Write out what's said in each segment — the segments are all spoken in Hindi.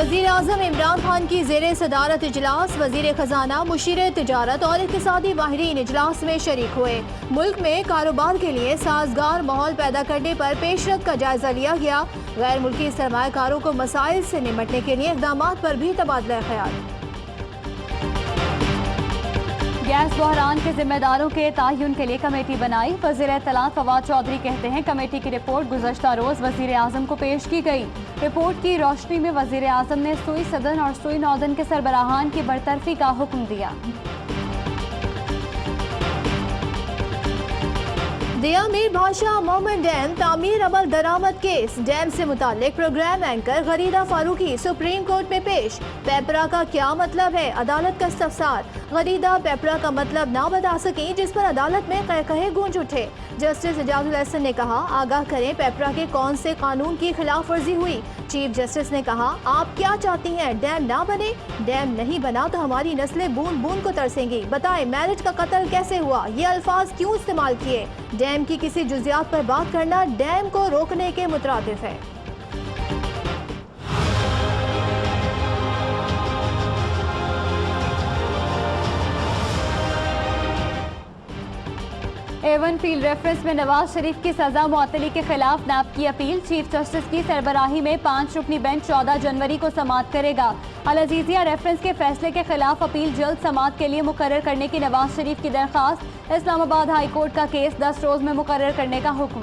वज़ीर आज़म इमरान खान की ज़ेरे सदारत इजलास वज़ीर ख़जाना मुशीर तिजारत और इक़्तिसादी माहिरीन इजलास में शरीक हुए। मुल्क में कारोबार के लिए साजगार माहौल पैदा करने पर पेशरफ्त का जायजा लिया गया। गैर मुल्की सरमायाकारों को मसाइल से निपटने के लिए इक़दामात पर भी तबादला ख्याल। गैस बहरान के जिम्मेदारों के तयन के लिए कमेटी बनाई। वज़ीर इत्तलात फवाद चौधरी कहते हैं कमेटी की रिपोर्ट गुज़श्ता रोज़ वज़ीर आज़म को पेश की गई। रिपोर्ट की रोशनी में वज़ीर आज़म ने सुई सदन और सुई नौदन के सरबराहान की बरतरफी का हुक्म दिया। दिया मीर भाषा मोमिन डैम तामीर अमल दरामद केस। डैम से मुताल्लिक program anchor Gharida Farooqui Supreme Court में पेश। पेपरा का क्या मतलब है, अदालत का इस्तफसार। गरीदा पेपरा का मतलब ना बता सकी, जिस पर अदालत में कहे गूंज उठे। जस्टिस एजाजुल एहसन ने कहा आगाह करें पेपरा के कौन से कानून की खिलाफ वर्जी हुई। चीफ जस्टिस ने कहा आप क्या चाहती हैं, डैम ना बने? डैम नहीं बना तो हमारी नस्लें बूंद बूंद को तरसेंगी। बताएं मैरिज का कत्ल कैसे हुआ, ये अल्फाज क्यों इस्तेमाल किए? डैम की किसी जुजियात पर बात करना डैम को रोकने के मुतरादिफ है। A1 फील्ड रेफरेंस में नवाज शरीफ की सजा मुअत्तली के खिलाफ नैब की अपील। चीफ जस्टिस की सरबराही में 5 रुकनी बेंच 14 जनवरी को समाअत करेगा। अल अजीजिया रेफरेंस के फैसले के खिलाफ अपील जल्द समाअत के लिए मुकर्रर करने की नवाज शरीफ की दरख्वास्त। इस्लामाबाद हाई कोर्ट का केस 10 रोज में मुकर्रर करने का हुक्म।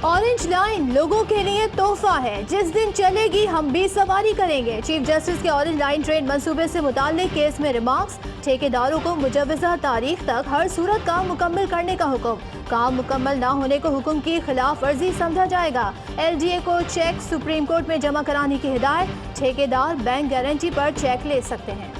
ऑरेंज लाइन लोगों के लिए तोहफा है, जिस दिन चलेगी हम भी सवारी करेंगे। चीफ जस्टिस के ऑरेंज लाइन ट्रेन मंसूबे से मुताल्लिक केस में रिमार्क्स। ठेकेदारों को मुजव्वज़ा तारीख तक हर सूरत काम मुकम्मल करने का हुक्म। काम मुकम्मल ना होने को हुक्म की खिलाफ वर्जी समझा जाएगा। LDA को चेक सुप्रीम कोर्ट में जमा कराने की हिदायत। ठेकेदार बैंक गारंटी पर चेक ले सकते हैं।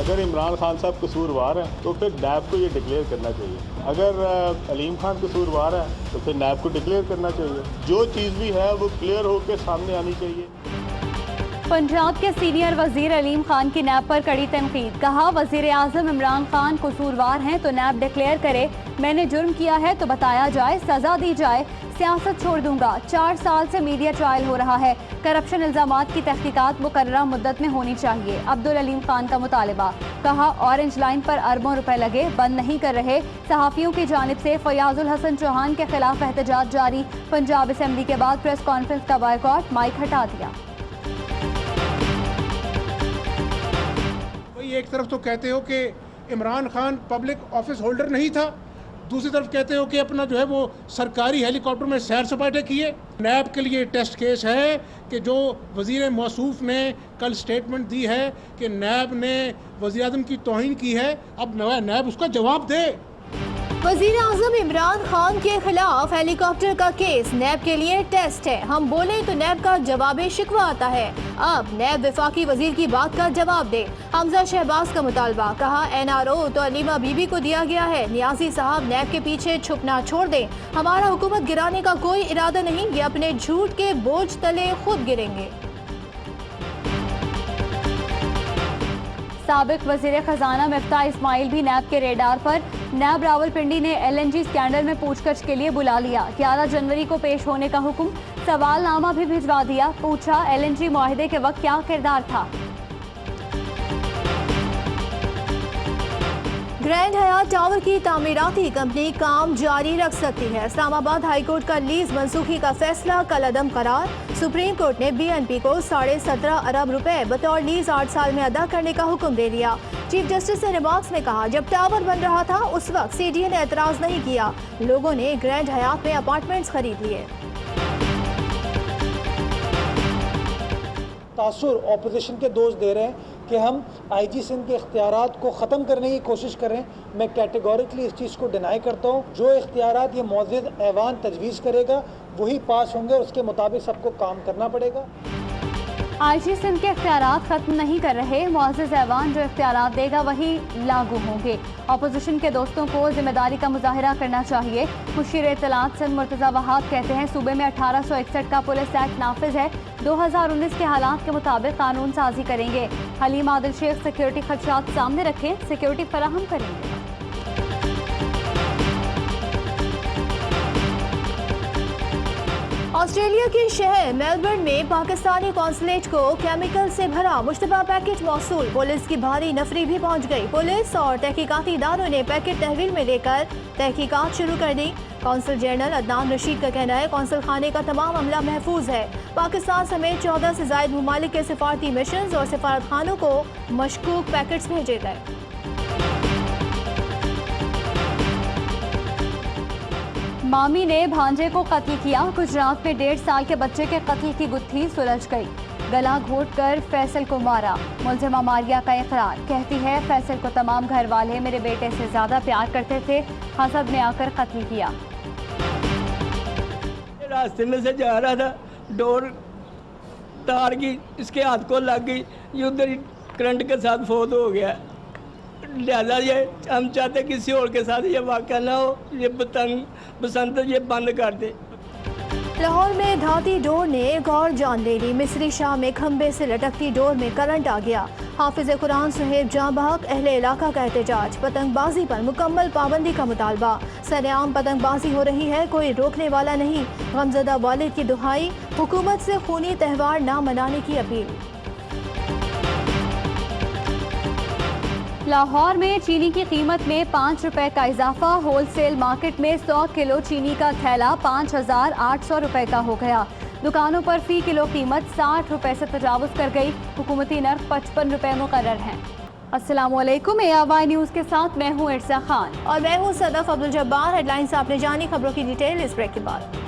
अगर इमरान खान साहब कसूरवार हैं तो फिर नैब को ये डिक्लेयर करना चाहिए। अगर अलीम खान कसूरवार है तो फिर नैब को डिक्लेयर करना चाहिए। जो चीज़ भी है वो क्लियर होकर सामने आनी चाहिए। पंजाब के सीनियर वजीर अलीम खान की नैब पर कड़ी तनकीद। कहा वजीर आजम इमरान खान कसूरवार हैं तो नैब डिक्लेयर करे। मैंने जुर्म किया है तो बताया जाए, सजा दी जाए, सियासत छोड़ दूंगा। 4 साल से मीडिया ट्रायल हो रहा है। करप्शन इल्जामात की तहकीकात मुकर्ररा मुद्दत में होनी चाहिए। अब्दुल अलीम खान का मुतालबा। कहा ऑरेंज लाइन पर अरबों रुपए लगे, बंद नहीं कर रहे। सहाफ़ियों की जानिब से फयाजुल हसन चौहान के खिलाफ एहतजाज जारी। पंजाब असम्बली के बाद प्रेस कॉन्फ्रेंस का बायकॉट, माइक हटा दिया। एक तरफ तो कहते हो कि Imran Khan public office holder नहीं था, दूसरी तरफ कहते हो कि अपना जो है वो सरकारी हेलीकॉप्टर में सैर सपाटे किए। नैब के लिए टेस्ट केस है कि जो वज़ीर मौसूफ ने कल स्टेटमेंट दी है कि नैब ने वज़ीर आज़म की तौहीन की है, अब नैब उसका जवाब दे। वज़ीर आज़म इमरान खान के खिलाफ हेलीकॉप्टर का केस नैब के लिए टेस्ट है। हम बोले तो नैब का जवाब शिकवा आता है। अब नैब वफाकी वजीर की बात का जवाब दे। हमजा शहबाज का मुतालबा। कहा NRO तो अलीमा बीबी को दिया गया है। नियाजी साहब नैब के पीछे छुपना छोड़ दें। हमारा हुकूमत गिराने का कोई इरादा नहीं, ये अपने झूठ के बोझ तले खुद गिरेंगे। साबिक वजीर खजाना मिफ्ता इस्माइल भी नैब के रेडार पर। नैब रावलपिंडी ने LNG स्कैंडल में पूछताछ के लिए बुला लिया। 11 जनवरी को पेश होने का हुक्म। सवालनामा भी भिजवा दिया। पूछा LNG मुआहिदे के वक्त क्या किरदार था। ग्रैंड हयात टावर की तामीराती कंपनी काम जारी रख सकती है। इस्लामाबाद हाई कोर्ट का लीज मनसूखी का फैसला कल अदम करार। सुप्रीम कोर्ट ने BNP को 17.5 अरब रुपए बतौर लीज 8 साल में अदा करने का हुक्म दे दिया। चीफ जस्टिस ने रिमार्क्स में कहा जब टावर बन रहा था उस वक्त CDA ने एतराज नहीं किया। लोगों ने ग्रैंड हयात में अपार्टमेंट्स खरीद लिए। तासुर ऑपोजिशन के दोस्त दे रहे हैं कि हम IG सिंध के इख्तियारात को ख़त्म करने की कोशिश करें। मैं कैटेगोरिकली इस चीज़ को डिनाई करता हूँ। जो इख्तियारात ये मौजूद ऐवान तजवीज़ करेगा वही पास होंगे, उसके मुताबिक सबको काम करना पड़ेगा। IG सिंध के इख्तियारात खत्म नहीं कर रहे, मुअज़्ज़िज़ ऐवान जो इख्तियारात देगा वही लागू होंगे। अपोजिशन के दोस्तों को जिम्मेदारी का मुजाहिरा करना चाहिए। मुशीर इत्तलात सिंध मुर्तज़ा वहाब कहते हैं सूबे में 1861 का पुलिस एक्ट नाफिज है, 2019 के हालात के मुताबिक कानून साजी करेंगे। हलीम आदिल शेख सिक्योरिटी खदशात सामने रखें, सिक्योरिटी फराहम करेंगे। ऑस्ट्रेलिया के शहर मेलबर्न में पाकिस्तानी कॉन्सुलेट को केमिकल से भरा मुश्तबा पैकेट मौसूल। पुलिस की भारी नफरी भी पहुंच गई। पुलिस और तहकीकाती इदारों ने पैकेट तहवील में लेकर तहकीकात शुरू कर दी। कौंसल जनरल अदनान रशीद का कहना है कौंसल खाने का तमाम अमला महफूज है। पाकिस्तान समेत 14 से ज़ायद ममालिक के सिफारती मिशन और सिफारत खानों को मशकूक पैकेट्स भेजे गए। मामी ने भांजे को कत्ल किया। गुजरात में 1.5 साल के बच्चे के कत्ल की गुत्थी सुलझ गई। गला घोंटकर फैसल को मारा। मुलजिमा मारिया का इकरार, कहती है फैसल को तमाम घर वाले मेरे बेटे से ज्यादा प्यार करते थे, हसद में आकर कत्ल किया। रास्ते में से जा रहा था, डोर तार की इसके हाथ को लग गई, ये उधर ही करंट के साथ फौत हो गया। लिहाजा ये हम चाहते किसी और के साथ ये वाक़या ना हो, ये बसंत ये बंद कर दे। लाहौर में धाती डोर ने एक और जान ले ली। मिस्री शाह में खंबे से लटकती डोर में करंट आ गया। हाफिज कुरान सुहेब जाँ बहक, अहले इलाका का एहतजाज। पतंगबाजी पर मुकम्मल पाबंदी का मुतालबा। सरेआम पतंगबाजी हो रही है, कोई रोकने वाला नहीं। गमजदा वालिद की दुहाई, हुकूमत से खूनी त्यौहार ना मनाने की अपील। लाहौर में चीनी की कीमत में 5 रुपए का इजाफा। होलसेल मार्केट में 100 किलो चीनी का थैला 5,800 रुपए का हो गया। दुकानों पर फी किलो कीमत 60 रुपए से तजावुज कर गई। हुकूमती नर्ख 55 रुपए मुकर्रर हैं। अस्सलामुअलैकुम, ARY न्यूज़ के साथ मैं हूँ इर्सा खान और मैं हूँ सदफ अब्दुल जब्बार। हेडलाइंस आपने जानी, खबरों की डिटेल इस ब्रेक के बाद।